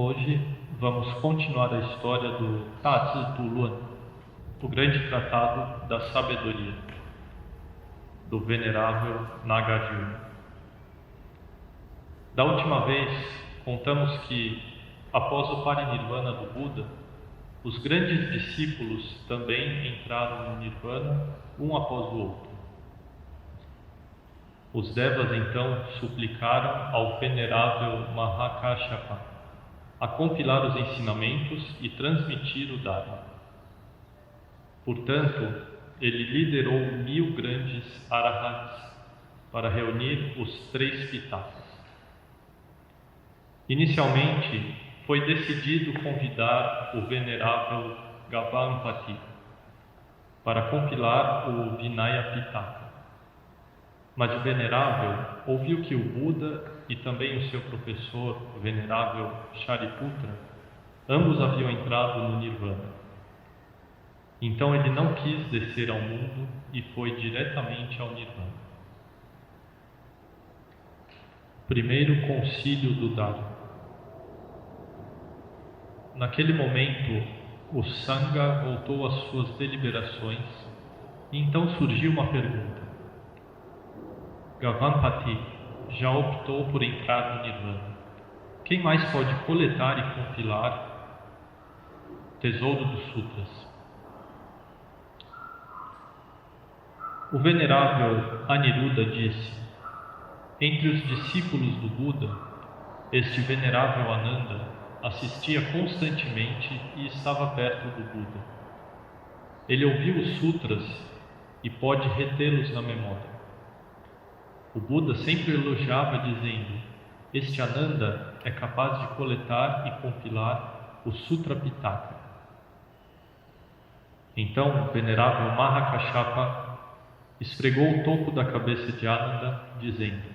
Hoje vamos continuar a história do Dazi Tu Luan, o grande tratado da sabedoria, do venerável Nagarjuna. Da última vez, contamos que, após o parinirvana do Buda, os grandes discípulos também entraram no Nirvana, um após o outro. Os Devas então suplicaram ao venerável Mahakāshyapa a compilar os ensinamentos e transmitir o Dharma. Portanto, ele liderou 1000 grandes arahants para reunir os 3 pitakas. Inicialmente, foi decidido convidar o venerável Gavampati para compilar o Vinaya Pitaka. Mas o venerável ouviu que o Buda e também o seu professor, o venerável Shariputra, ambos haviam entrado no Nirvana. Então ele não quis descer ao mundo e foi diretamente ao Nirvana. Primeiro concílio do Dharma. Naquele momento, o Sangha voltou às suas deliberações e então surgiu uma pergunta. Gavampati já optou por entrar no Nirvana. Quem mais pode coletar e compilar o tesouro dos sutras? O venerável Aniruddha disse: entre os discípulos do Buda, este venerável Ananda assistia constantemente e estava perto do Buda. Ele ouviu os sutras e pode retê-los na memória. O Buda sempre elogiava dizendo: este Ananda é capaz de coletar e compilar o Sutra Pitaka. Então o venerável Mahakāshyapa esfregou o topo da cabeça de Ananda, dizendo: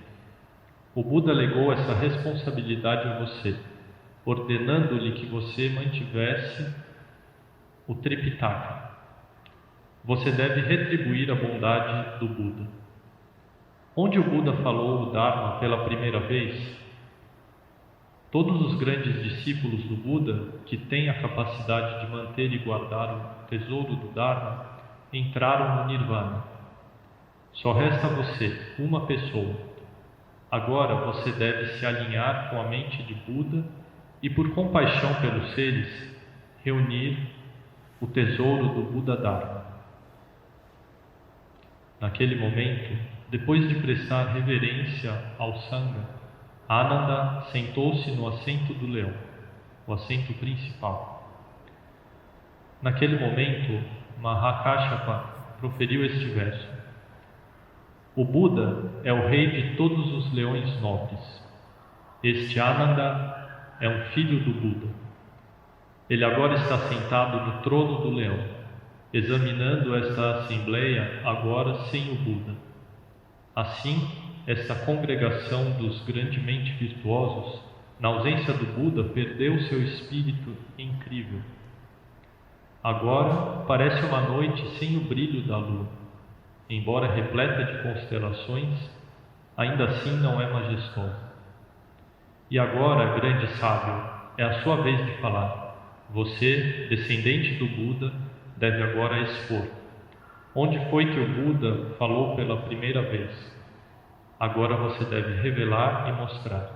o Buda legou essa responsabilidade a você, ordenando-lhe que você mantivesse o Tripitaka. Você deve retribuir a bondade do Buda. Onde o Buda falou o Dharma pela primeira vez, todos os grandes discípulos do Buda, que têm a capacidade de manter e guardar o tesouro do Dharma, entraram no Nirvana. Só resta você, uma pessoa. Agora você deve se alinhar com a mente de Buda e, por compaixão pelos seres, reunir o tesouro do Buda Dharma. Naquele momento, depois de prestar reverência ao Sangha, Ananda sentou-se no assento do leão, o assento principal. Naquele momento, Mahakāshyapa proferiu este verso: o Buda é o rei de todos os leões nobres. Este Ananda é um filho do Buda. Ele agora está sentado no trono do leão, examinando esta assembleia agora sem o Buda. Assim, esta congregação dos grandemente virtuosos, na ausência do Buda, perdeu seu espírito incrível. Agora parece uma noite sem o brilho da lua. Embora repleta de constelações, ainda assim não é majestosa. E agora, grande sábio, é a sua vez de falar. Você, descendente do Buda, deve agora expor. Onde foi que o Buda falou pela primeira vez? Agora você deve revelar e mostrar.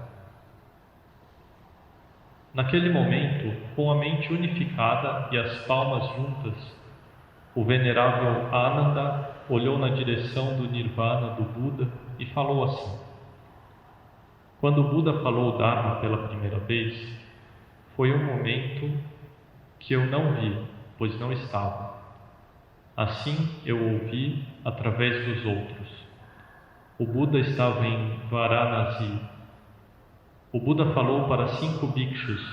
Naquele momento, com a mente unificada e as palmas juntas, o venerável Ananda olhou na direção do Nirvana do Buda e falou assim: quando o Buda falou o Dharma pela primeira vez, foi um momento que eu não vi, pois não estava. Assim eu ouvi através dos outros. O Buda estava em Varanasi. O Buda falou para 5 bhikshus.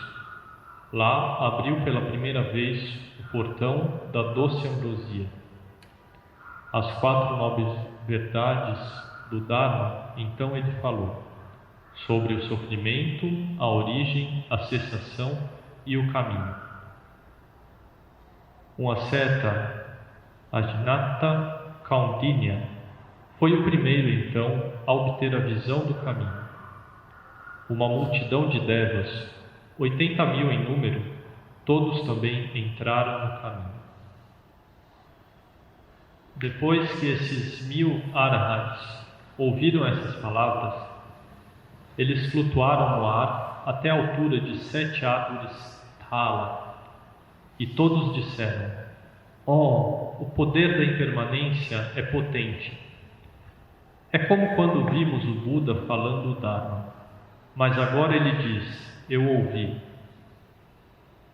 Lá abriu pela primeira vez o portão da doce ambrosia. As 4 nobres verdades do Dharma, então ele falou sobre o sofrimento, a origem, a cessação e o caminho. Um asceta, Ajnata Kaundinya, foi o primeiro, então, a obter a visão do caminho. Uma multidão de devas, 80.000 em número, todos também entraram no caminho. Depois que esses 1000 arahats ouviram essas palavras, eles flutuaram no ar até a altura de 7 árvores thala, e todos disseram: "Oh, o poder da impermanência é potente. É como quando vimos o Buda falando o Dharma, mas agora ele diz: eu ouvi."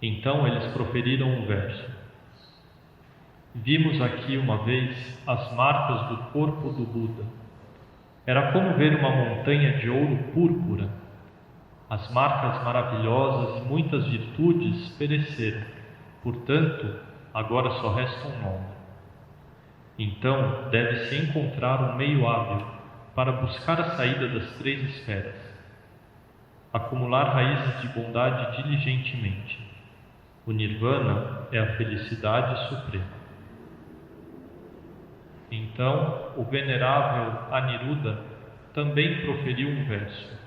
Então eles proferiram um verso: "Vimos aqui uma vez as marcas do corpo do Buda. Era como ver uma montanha de ouro púrpura. As marcas maravilhosas e muitas virtudes pereceram, portanto, agora só resta um nome. Então, deve-se encontrar um meio hábil para buscar a saída das 3 esferas, acumular raízes de bondade diligentemente. O Nirvana é a felicidade suprema." Então, o venerável Aniruddha também proferiu um verso: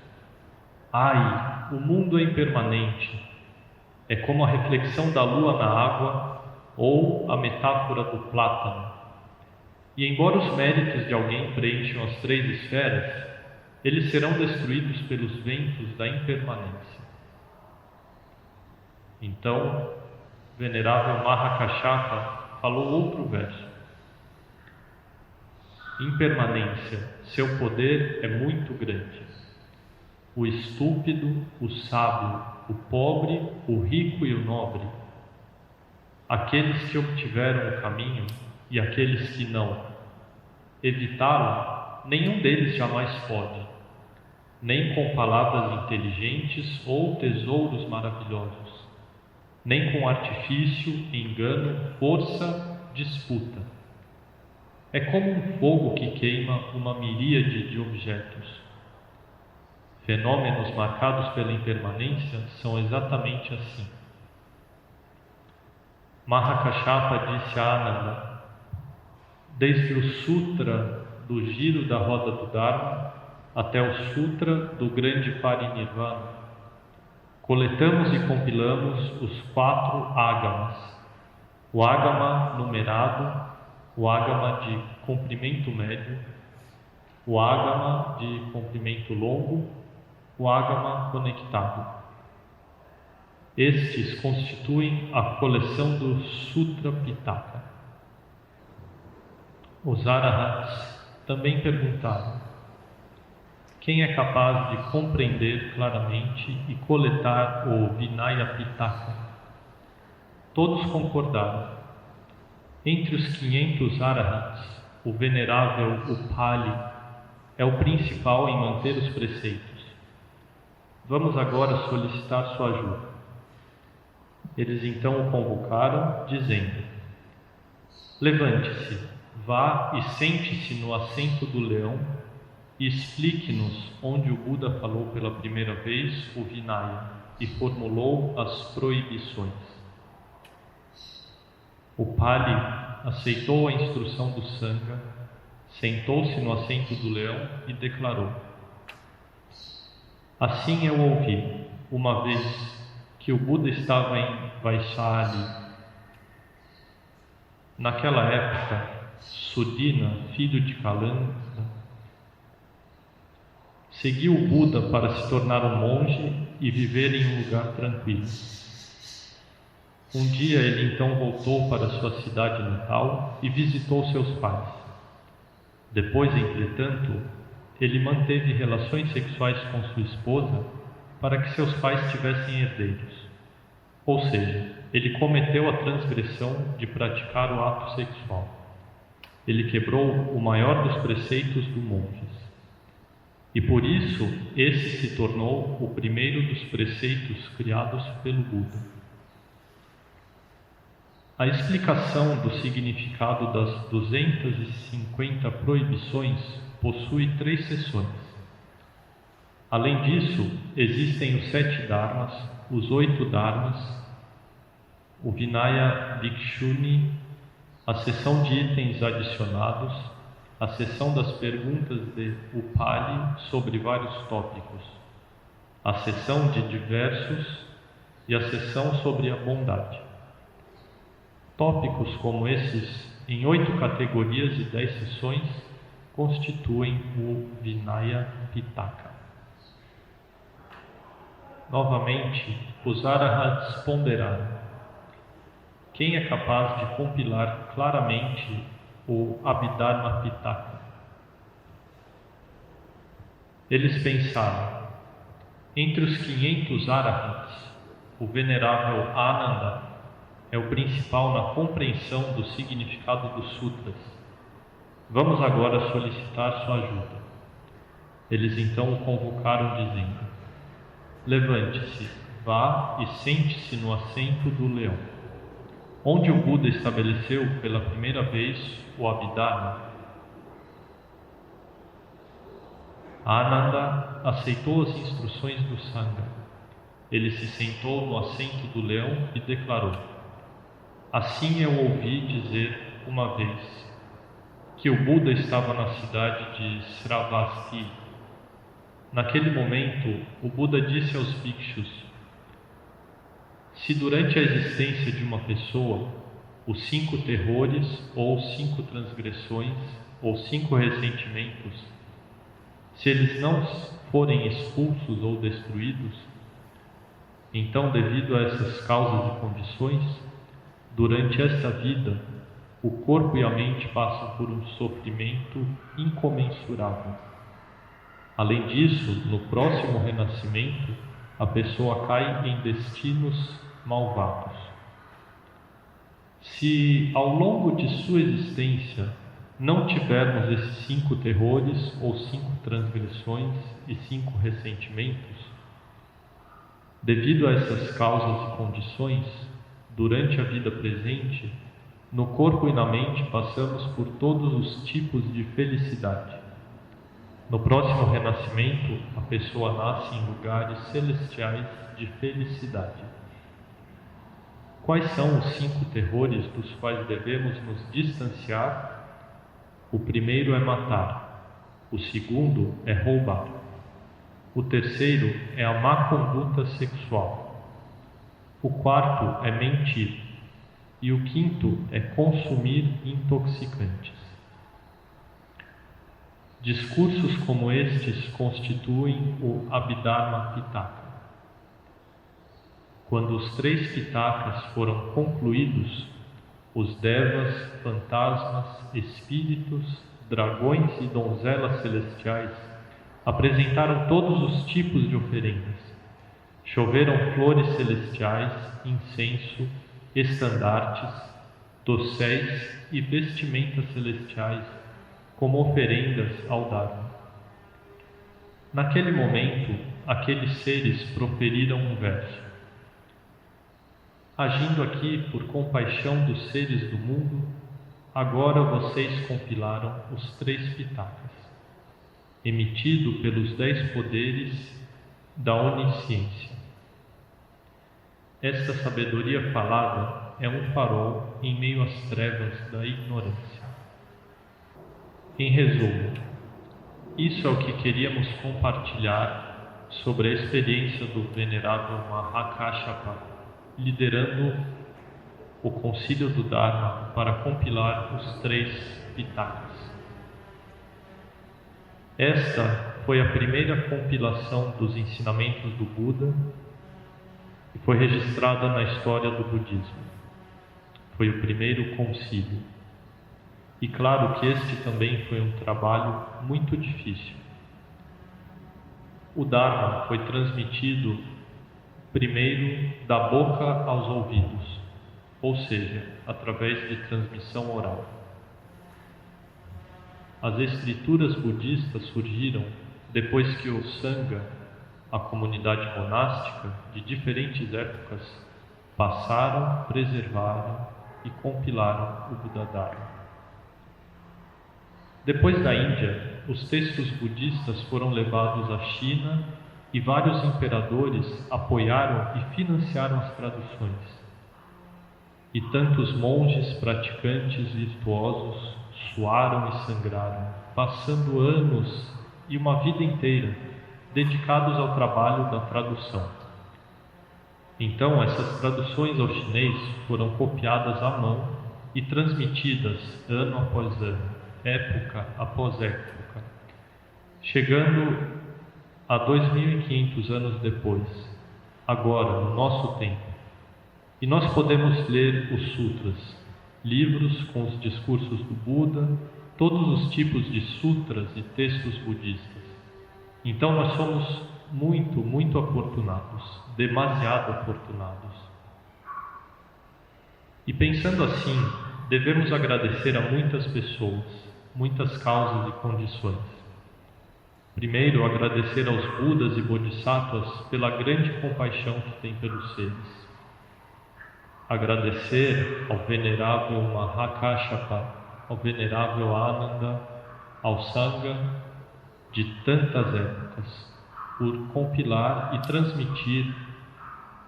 "Ai, o mundo é impermanente. É como a reflexão da lua na água ou a metáfora do plátano. E embora os méritos de alguém preencham as 3 esferas, eles serão destruídos pelos ventos da impermanência." Então, o venerável Mahakāshyapa falou outro verso: "Impermanência, seu poder é muito grande. O estúpido, o sábio, o pobre, o rico e o nobre, aqueles que obtiveram o caminho e aqueles que não, evitá-lo, nenhum deles jamais pode, nem com palavras inteligentes ou tesouros maravilhosos, nem com artifício, engano, força, disputa. É como um fogo que queima uma miríade de objetos. Fenômenos marcados pela impermanência são exatamente assim." Mahakāshyapa disse a Ananda: "Desde o Sutra do giro da roda do Dharma até o Sutra do grande Parinirvana, coletamos e compilamos os 4 ágamas: o ágama numerado, o ágama de comprimento médio, o ágama de comprimento longo, o ágama conectado. Estes constituem a coleção do Sutra Pitaka." Os arahats também perguntaram: "Quem é capaz de compreender claramente e coletar o Vinaya Pitaka?" Todos concordaram. Entre os 500 arahats, o venerável Upali é o principal em manter os preceitos. Vamos agora solicitar sua ajuda." Eles então o convocaram, dizendo: "Levante-se, vá e sente-se no assento do leão e explique-nos onde o Buda falou pela primeira vez o Vinaya e formulou as proibições." O Pali aceitou a instrução do Sangha, sentou-se no assento do leão e declarou: "Assim eu ouvi, uma vez, que o Buda estava em Vaishali. Naquela época, Sudina, filho de Kalanda, seguiu o Buda para se tornar um monge e viver em um lugar tranquilo. Um dia ele então voltou para sua cidade natal e visitou seus pais. Depois, entretanto, ele manteve relações sexuais com sua esposa para que seus pais tivessem herdeiros. Ou seja, ele cometeu a transgressão de praticar o ato sexual. Ele quebrou o maior dos preceitos dos monges. E por isso, esse se tornou o primeiro dos preceitos criados pelo Buda. A explicação do significado das 250 proibições possui 3 seções. Além disso, existem os 7 dharmas, os 8 dharmas, o Vinaya Bhikshuni, a seção de itens adicionados, a seção das perguntas de Upali sobre vários tópicos, a seção de diversos e a sessão sobre a bondade. Tópicos como esses, em 8 categorias e 10 sessões, constituem o Vinaya Pitaka. Novamente, os Arahats ponderaram: quem é capaz de compilar claramente o Abhidharma Pitaka? Eles pensaram: entre os 500 Arahats, o venerável Ananda é o principal na compreensão do significado dos sutras. Vamos agora solicitar sua ajuda. Eles então o convocaram dizendo: levante-se, vá e sente-se no assento do leão. Onde o Buda estabeleceu pela primeira vez o Abhidharma? Ananda aceitou as instruções do Sangha. Ele se sentou no assento do leão e declarou: assim eu ouvi dizer uma vez que o Buda estava na cidade de Sravasti. Naquele momento, o Buda disse aos bhikshus: se durante a existência de uma pessoa os 5 terrores, ou 5 transgressões, ou 5 ressentimentos, se eles não forem expulsos ou destruídos, então, devido a essas causas e condições, durante esta vida, o corpo e a mente passam por um sofrimento incomensurável. Além disso, no próximo renascimento, a pessoa cai em destinos malvados. Se ao longo de sua existência não tivermos esses 5 terrores, ou 5 transgressões e 5 ressentimentos, devido a essas causas e condições, durante a vida presente, no corpo e na mente passamos por todos os tipos de felicidade. No próximo renascimento, a pessoa nasce em lugares celestiais de felicidade. Quais são os 5 terrores dos quais devemos nos distanciar? O primeiro é matar, o segundo é roubar, o terceiro é a má conduta sexual, o quarto é mentir e o quinto é consumir intoxicantes. Discursos como estes constituem o Abhidharma Pitaka. Quando os 3 Pitakas foram concluídos, os devas, fantasmas, espíritos, dragões e donzelas celestiais apresentaram todos os tipos de oferendas. Choveram flores celestiais, incenso, estandartes, dosséis e vestimentas celestiais como oferendas ao Dharma. Naquele momento, aqueles seres proferiram um verso: agindo aqui por compaixão dos seres do mundo, agora vocês compilaram os 3 Pitakas, emitido pelos 10 poderes da onisciência. Esta sabedoria falada é um farol em meio às trevas da ignorância. Em resumo, isso é o que queríamos compartilhar sobre a experiência do venerável Mahakāshyapa, liderando o Concílio do Dharma para compilar os 3 Pitakas. Esta foi a primeira compilação dos ensinamentos do Buda e foi registrada na história do budismo. Foi o primeiro concílio. E claro que este também foi um trabalho muito difícil. O Dharma foi transmitido primeiro da boca aos ouvidos, ou seja, através de transmissão oral. As escrituras budistas surgiram depois que o Sangha, a comunidade monástica de diferentes épocas, passaram, preservaram e compilaram o Buda Dharma. Depois da Índia, os textos budistas foram levados à China e vários imperadores apoiaram e financiaram as traduções. E tantos monges praticantes virtuosos suaram e sangraram, passando anos e uma vida inteira dedicados ao trabalho da tradução. Então, essas traduções ao chinês foram copiadas à mão e transmitidas ano após ano, época após época, chegando a 2500 anos depois, agora, no nosso tempo. E nós podemos ler os sutras, livros com os discursos do Buda, todos os tipos de sutras e textos budistas. Então nós somos muito afortunados, demasiado afortunados. E pensando assim, devemos agradecer a muitas pessoas, muitas causas e condições. Primeiro, agradecer aos Budas e Bodhisattvas pela grande compaixão que têm pelos seres. Agradecer ao venerável Mahakāshyapa, ao venerável Ananda, ao Sangha de tantas épocas, por compilar e transmitir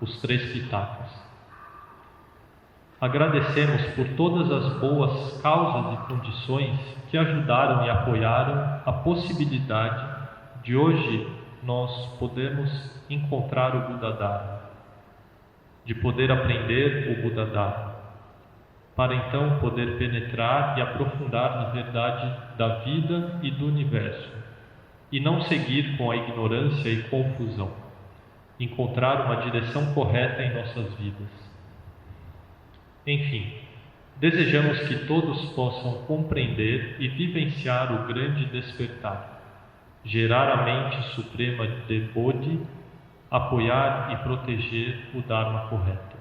os 3 Pitakas. Agradecemos por todas as boas causas e condições que ajudaram e apoiaram a possibilidade de hoje nós podermos encontrar o Buda Dharma, de poder aprender o Buda Dharma, para então poder penetrar e aprofundar na verdade da vida e do universo, e não seguir com a ignorância e confusão, encontrar uma direção correta em nossas vidas. Enfim, desejamos que todos possam compreender e vivenciar o grande despertar, gerar a mente suprema de Bodhi, apoiar e proteger o Dharma correto.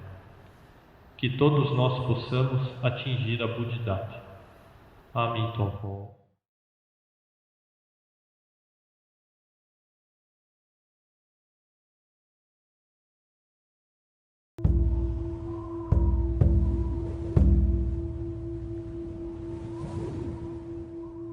Que todos nós possamos atingir a Buddhidade. Amin Tofo.